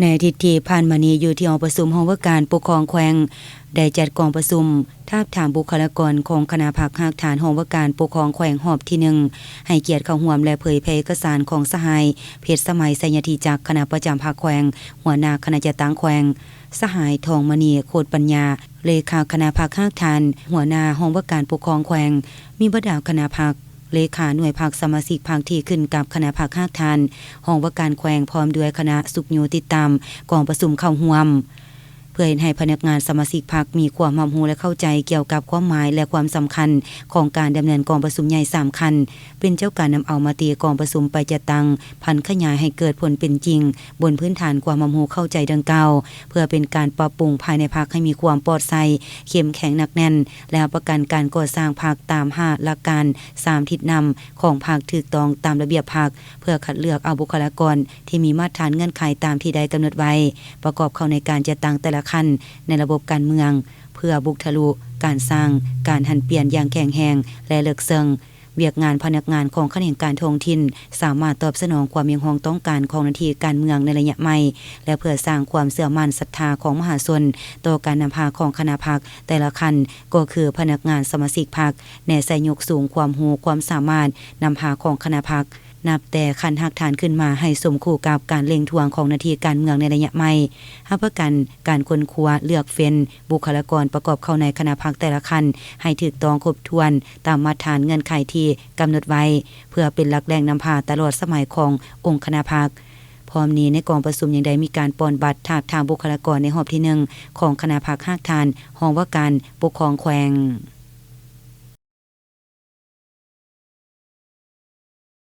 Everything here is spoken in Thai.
ในอาทิตย์ที่ผ่านมานี้อยู่ที่หอประชุมห้องว่าการปกครองแขวงได้จัดกองประชุมทาบถามบุคลากรของคณะภาคฐานห้องว่าการปกครองแขวงหอบที่1ให้เกียรติเข้าร่วมและเผยแพร่เอกสารของสหายเพชรสมัยไสยธีจักรคณะประจำภาคแขวงหัวหน้าคณะจัดตั้งแขวงสหายทองมณีโคตรปัญญาเลขาคณะภาคฐานหัวหน้าห้องว่าการปกครองแขวงมีบรรดาคณะภาคเลขาหน่วยภาคสมาชิกภาคที่ขึ้นกับคณะภาคฐานห้องว่าการแขวงพร้อมด้วยคณะสุขโยติดตามกองประชุมเข้าร่วมเพื่อให้พนักงานสมาชิกพรรคมีความรอบรู้และเข้าใจเกี่ยวกับความหมายและความสำคัญของการดำเนินกองประชุมใหญ่3คันเป็นเจ้าการนำเอามาตีกองประชุมไปจัดตั้งพันขยายให้เกิดผลเป็นจริงบนพื้นฐานความรอบรู้เข้าใจดังกล่าวเพื่อเป็นการปรับปรุงภายในพรรคให้มีความปลอดภัยเข้มแข็งหนักแน่นและประกันการก่อสร้างพรรคตาม5หลักการ3ทิศนำของพรรคถูกต้องตามระเบียบพรรคเพื่อคัดเลือกเอาบุคลากรที่มีมาตรฐานเงื่อนไขตามที่ได้กำหนดไว้ประกอบเข้าในการจัดตั้งแต่ละขั้นในระบบการเมืองเพื่อบุกทะลุการสร้างการหันเปลี่ยนอย่างแข็งแรงและเลิกเซิงเวียกงานพนักงานของคณะกรรมการท้องถิ่นสามารถตอบสนองความเรียกร้องต้องการของหน้าที่การเมืองในระยะใหม่และเพื่อสร้างความเชื่อมั่นศรัทธาของมหาชนต่อการนำพาของคณะพรรคแต่ละขั้นก็คือพนักงานสมาชิกพรรคแนใส่ยกสูงความรู้ความสามารถนำพาของคณะพรรคนับแต่คันหักฐานขึ้นมาให้สมคู่กับการเล็งทวงของหน้าที่การเมืองในระยะใหม่รับประกันการค้นคว้าเลือกเฟ้นบุคลากรประกอบเข้าในคณะพรรคแต่ละคันให้ถูกต้องครบถ้วนตามมาตรฐานเงื่อนไขที่กำหนดไว้เพื่อเป็นหลักแรงนำพาตลอดสมัยขององค์คณะพรรคพร้อมนี้ในกองประชุมยังได้มีการปอนบัตรทาบทามบุคลากรในหอบที่1ของคณะพรรคฐานห้องว่าการปกครองแขวง